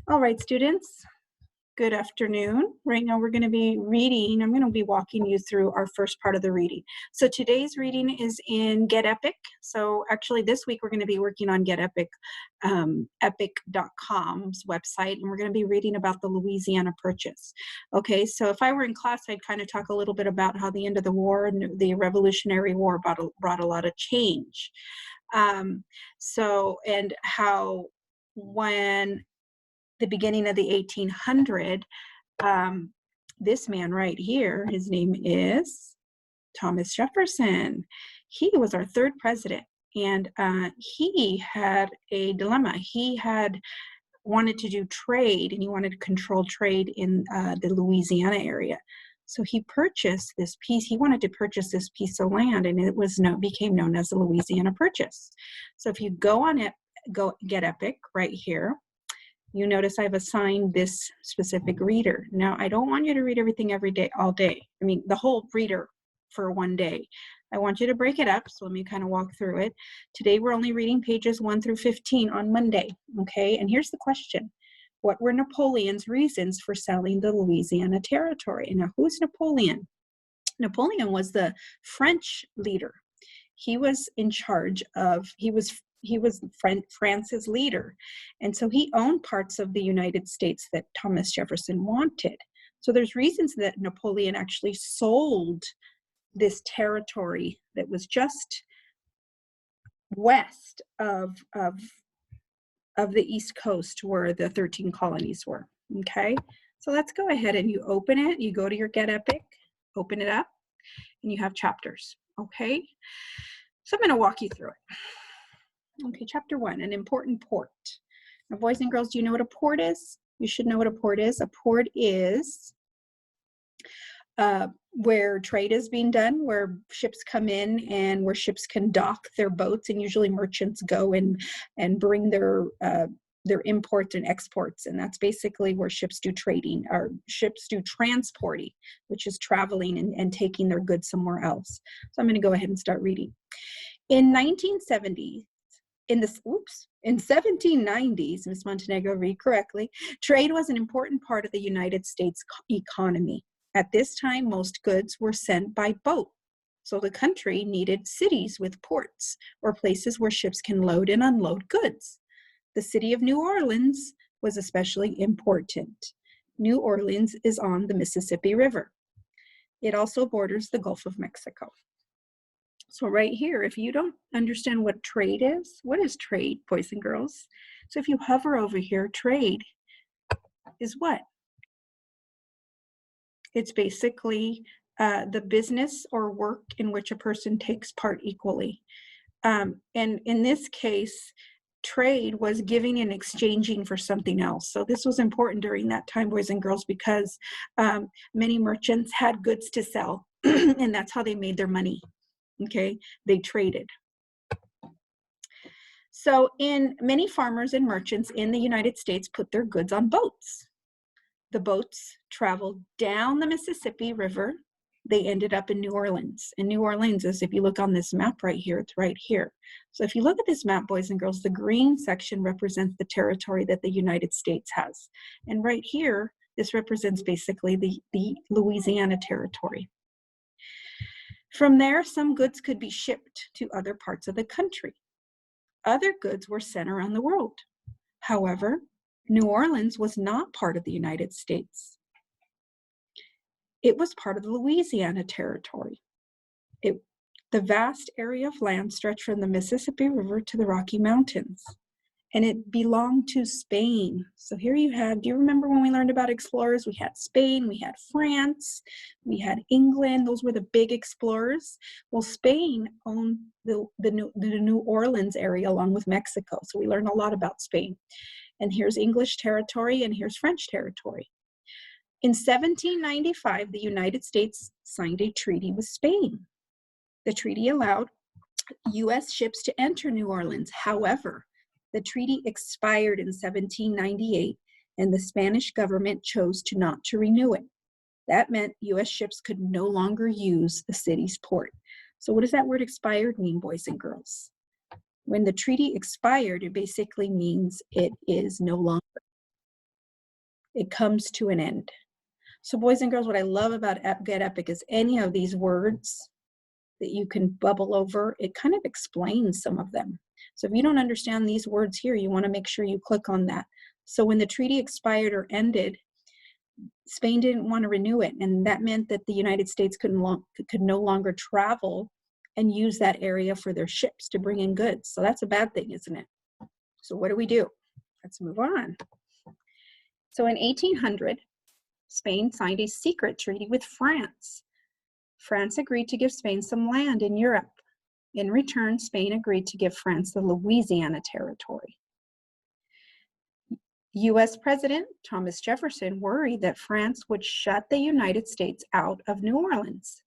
All right, students, good afternoon. Right now we're going to be reading. I'm going to be walking you through our first part of the reading. So today's reading is in Get Epic. So actually this week we're going to be working on Get Epic, epic.com's website, and we're going to be reading about the Louisiana Purchase. Okay, so if I were in class, I'd kind of talk a little bit about how the end of the war and the Revolutionary War brought a lot of change. And how when the beginning of the 1800s, this man right here, his name is Thomas Jefferson. He was our third president, and he had a dilemma. He had wanted to do trade, and he wanted to control trade in the Louisiana area. So he purchased this piece. He wanted to purchase this piece of land, and it became known as the Louisiana Purchase. So if you go on it, go Get Epic right here. You notice I've assigned this specific reader. Now, I don't want you to read everything every day, all day. I mean, the whole reader for one day. I want you to break it up, so let me kind of walk through it. Today, we're only reading pages 1 through 15 on Monday, okay? And here's the question. What were Napoleon's reasons for selling the Louisiana Territory? Now, who's Napoleon? Napoleon was the French leader. He was in charge of, he was France's leader. And so he owned parts of the United States that Thomas Jefferson wanted. So there's reasons that Napoleon actually sold this territory that was just west of the East Coast where the 13 colonies were, okay? So let's go ahead and you open it, you go to your Get Epic, open it up, and you have chapters, okay? So I'm gonna walk you through it. Okay, chapter 1, an important port. Now, boys and girls, do you know what a port is? You should know what a port is. A port is where trade is being done, where ships come in and where ships can dock their boats, and usually merchants go and bring their imports and exports, and that's basically where ships do trading, or ships do transporting, which is traveling and taking their goods somewhere else. So I'm going to go ahead and start reading. In 1970, in 1790s, Ms. Montenegro, read correctly, trade was an important part of the United States economy. At this time, most goods were sent by boat. So the country needed cities with ports, or places where ships can load and unload goods. The city of New Orleans was especially important. New Orleans is on the Mississippi River. It also borders the Gulf of Mexico. So right here, if you don't understand what trade is, what is trade, boys and girls? So if you hover over here, trade is what? It's basically the business or work in which a person takes part equally. And in this case, trade was giving and exchanging for something else. So this was important during that time, boys and girls, because many merchants had goods to sell, and that's how they made their money. Okay, they traded. So many farmers and merchants in the United States put their goods on boats. The boats traveled down the Mississippi River. They ended up in New Orleans. And New Orleans is, if you look on this map right here, it's right here. So if you look at this map, boys and girls, the green section represents the territory that the United States has. And right here, this represents basically the Louisiana Territory. From there, some goods could be shipped to other parts of the country. Other goods were sent around the world. However, New Orleans was not part of the United States. It was part of the Louisiana Territory. The vast area of land stretched from the Mississippi River to the Rocky Mountains, and it belonged to Spain. So here you have, do you remember when we learned about explorers? We had Spain, we had France, we had England. Those were the big explorers. Well, Spain owned the New Orleans area along with Mexico. So we learned a lot about Spain. And here's English territory and here's French territory. In 1795, the United States signed a treaty with Spain. The treaty allowed U.S. ships to enter New Orleans. However, the treaty expired in 1798, and the Spanish government chose not to renew it. That meant U.S. ships could no longer use the city's port. So what does that word expired mean, boys and girls? When the treaty expired, it basically means it is no longer. it comes to an end. So boys and girls, what I love about Get Epic is any of these words that you can bubble over, it kind of explains some of them. So if you don't understand these words here, you want to make sure you click on that. So when the treaty expired or ended, Spain didn't want to renew it, and that meant that the United States could no longer travel and use that area for their ships to bring in goods. So that's a bad thing, isn't it? So what do? Let's move on. So in 1800, Spain signed a secret treaty with France. France agreed to give Spain some land in Europe. In return, Spain agreed to give France the Louisiana Territory. U.S. President Thomas Jefferson worried that France would shut the United States out of New Orleans.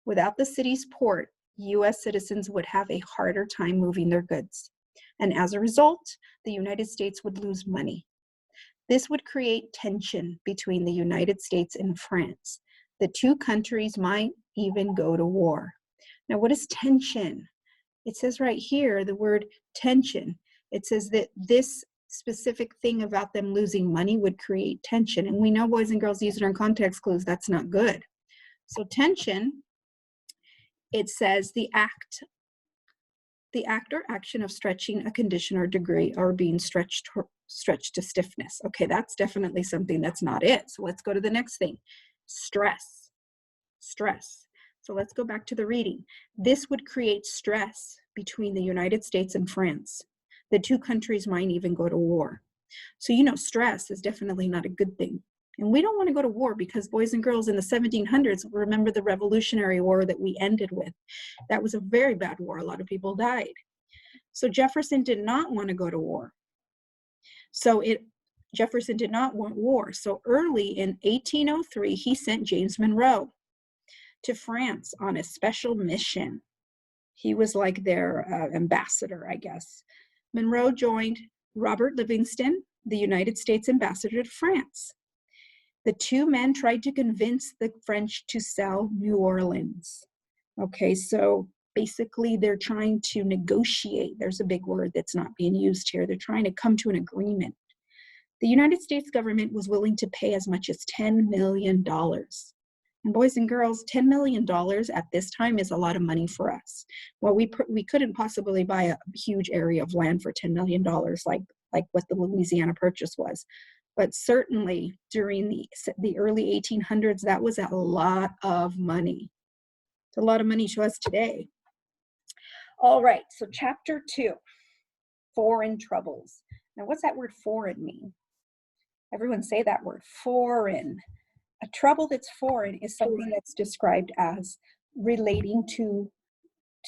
Without the city's port, U.S. citizens would have a harder time moving their goods. And as a result, the United States would lose money. This would create tension between the United States and France. The two countries might even go to war. Now, what is tension? It says right here, the word tension. It says that this specific thing about them losing money would create tension. And we know, boys and girls, using our context clues, that's not good. So tension, it says the act or action of stretching a condition or degree or being stretched to stiffness. Okay, that's definitely something that's not it. So let's go to the next thing. Stress. So let's go back to the reading. This would create stress between the United States and France. The two countries might even go to war. So stress is definitely not a good thing. And we don't want to go to war because, boys and girls, in the 1700s, remember the Revolutionary War that we ended with. That was a very bad war. A lot of people died. So Jefferson did not want to go to war. Jefferson did not want war. So early in 1803, he sent James Monroe to France on a special mission. He was like their ambassador, I guess. Monroe joined Robert Livingston, the United States ambassador to France. The two men tried to convince the French to sell New Orleans. Okay, so basically they're trying to negotiate. There's a big word that's not being used here. They're trying to come to an agreement. The United States government was willing to pay as much as $10 million. And boys and girls, $10 million at this time is a lot of money for us. Well, we couldn't possibly buy a huge area of land for $10 million like what the Louisiana Purchase was. But certainly during the early 1800s, that was a lot of money. It's a lot of money to us today. All right, so chapter 2, foreign troubles. Now, what's that word foreign mean? Everyone say that word, foreign. A trouble that's foreign is something that's described as relating to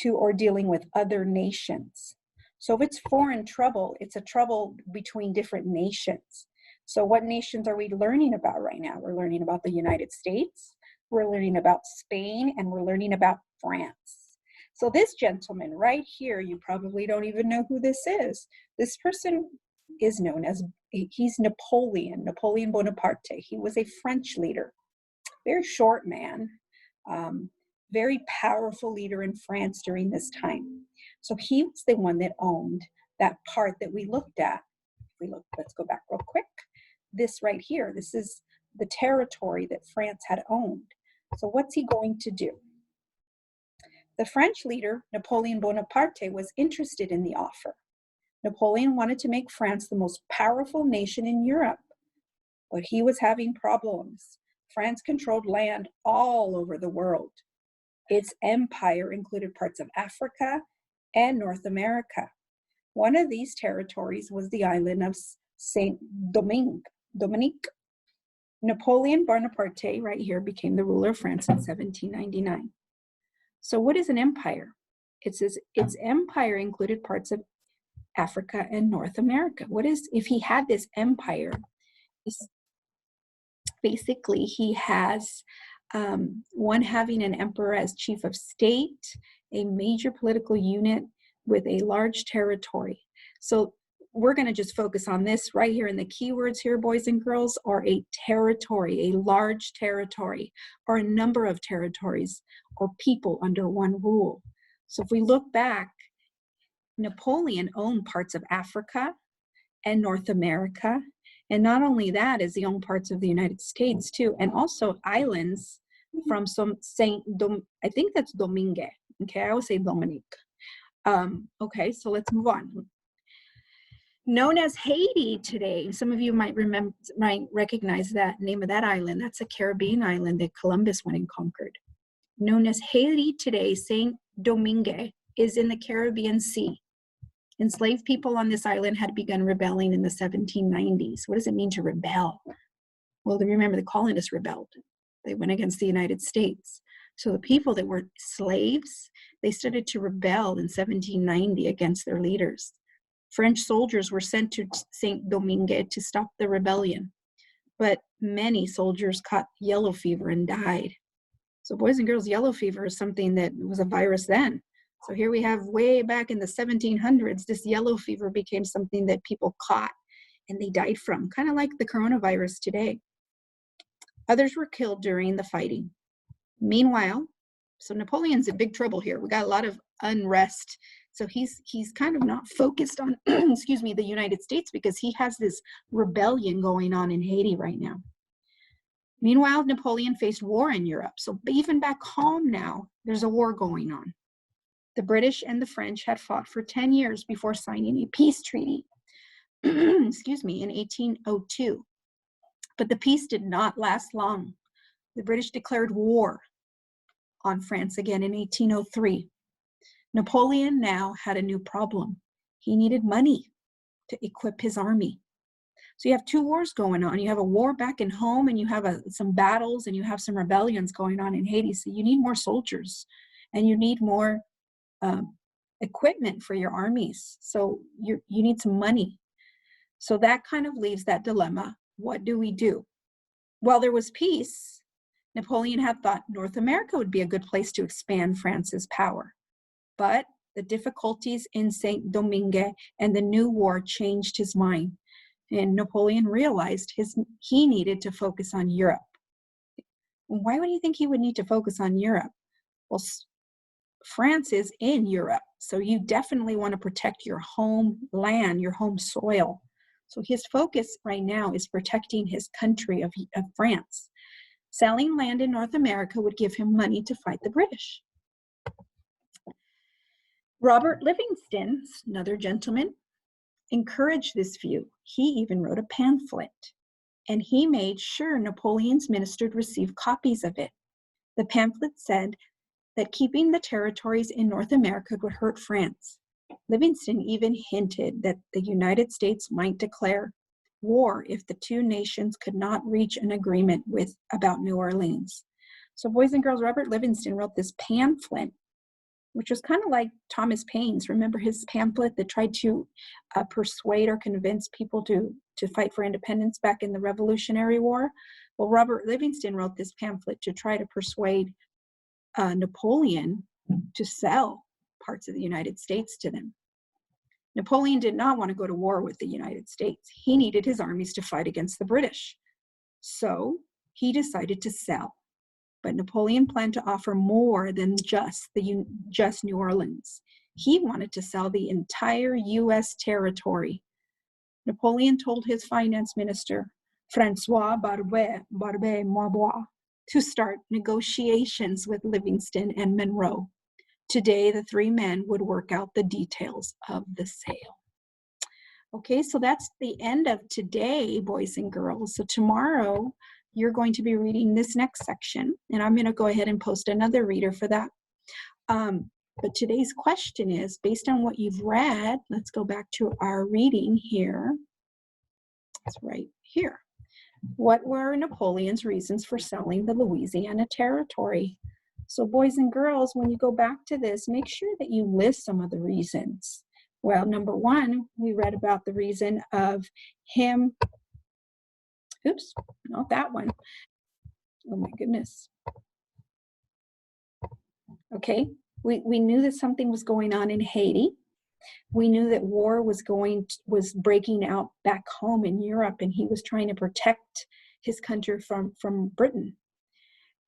or dealing with other nations. So if it's foreign trouble, it's a trouble between different nations. So what nations are we learning about right now? We're learning about the United States, we're learning about Spain, and we're learning about France. So this gentleman right here, you probably don't even know who this is. This person is known as, he's Napoleon Bonaparte. He was a French leader, very short man, very powerful leader in France during this time. So he was the one that owned that part that we looked at. Let's go back real quick. This right here, this is the territory that France had owned. So what's he going to do? The French leader, Napoleon Bonaparte, was interested in the offer. Napoleon wanted to make France the most powerful nation in Europe, but he was having problems. France controlled land all over the world. Its empire included parts of Africa and North America. One of these territories was the island of Saint Dominique. Napoleon Bonaparte, right here, became the ruler of France in 1799. So what is an empire? It says its empire included parts of Africa and North America. If he had this empire, basically he has one having an emperor as chief of state, a major political unit with a large territory. So we're going to just focus on this right here, and the keywords here, boys and girls, are a territory, a large territory, or a number of territories or people under one rule. So if we look back, Napoleon owned parts of Africa and North America, And not only that, is the own parts of the United States too, and also islands from some I think that's Domingue. Okay, I always say Dominique. Okay, so let's move on. Known as Haiti today, some of you might recognize that name of that island. That's a Caribbean island that Columbus went and conquered. Known as Haiti today, Saint Domingue is in the Caribbean Sea. Enslaved people on this island had begun rebelling in the 1790s. What does it mean to rebel? Well, remember, the colonists rebelled. They went against the United States. So the people that were slaves, they started to rebel in 1790 against their leaders. French soldiers were sent to Saint Domingue to stop the rebellion, but many soldiers caught yellow fever and died. So boys and girls, yellow fever is something that was a virus then. So here we have way back in the 1700s, this yellow fever became something that people caught and they died from, kind of like the coronavirus today. Others were killed during the fighting. Meanwhile, so Napoleon's in big trouble here. We got a lot of unrest. So he's kind of not focused on, excuse me, the United States, because he has this rebellion going on in Haiti right now. Meanwhile, Napoleon faced war in Europe. So even back home now, there's a war going on. The British and the French had fought for 10 years before signing a peace treaty, excuse me, in 1802. But the peace did not last long. The British declared war on France again in 1803. Napoleon now had a new problem. He needed money to equip his army. So you have two wars going on. You have a war back in home, and you have some battles, and you have some rebellions going on in Haiti. So you need more soldiers, and you need more equipment for your armies. So you need some money. So that kind of leaves that dilemma. What do we do? While there was peace, Napoleon had thought North America would be a good place to expand France's power. But the difficulties in Saint Domingue and the new war changed his mind. And Napoleon realized he needed to focus on Europe. Why would you think he would need to focus on Europe? Well, France is in Europe, so you definitely want to protect your home land, your home soil. So his focus right now is protecting his country of France. Selling land in North America would give him money to fight the British. Robert Livingston, another gentleman, encouraged this view. He even wrote a pamphlet, and he made sure Napoleon's ministers received copies of it. The pamphlet said that keeping the territories in North America would hurt France. Livingston even hinted that the United States might declare war if the two nations could not reach an agreement about New Orleans. So boys and girls, Robert Livingston wrote this pamphlet, which was kind of like Thomas Paine's. Remember his pamphlet that tried to persuade or convince people to fight for independence back in the Revolutionary War? Well, Robert Livingston wrote this pamphlet to try to persuade Napoleon to sell parts of the United States to them. Napoleon did not want to go to war with the United States. He needed his armies to fight against the British. So he decided to sell. But Napoleon planned to offer more than just New Orleans. He wanted to sell the entire U.S. territory. Napoleon told his finance minister, Francois Barbé-Marbois, to start negotiations with Livingston and Monroe. Today, the three men would work out the details of the sale. Okay, so that's the end of today, boys and girls. So tomorrow, you're going to be reading this next section, and I'm going to go ahead and post another reader for that. But today's question is, based on what you've read, let's go back to our reading here. It's right here. What were Napoleon's reasons for selling the Louisiana Territory? So boys and girls, when you go back to this, make sure that you list some of the reasons. Well, number one, we read about the reason of him. Oops, not that one. Oh my goodness. Okay, we knew that something was going on in Haiti. We knew that war was breaking out back home in Europe, and he was trying to protect his country from Britain.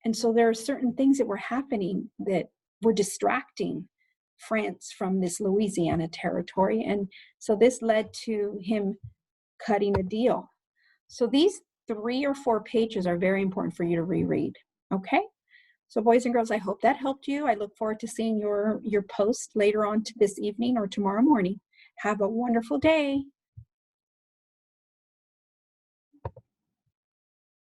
And so there are certain things that were happening that were distracting France from this Louisiana territory. And so this led to him cutting a deal. So these 3 or 4 pages are very important for you to reread. Okay? So boys and girls, I hope that helped you. I look forward to seeing your post later on this evening or tomorrow morning. Have a wonderful day.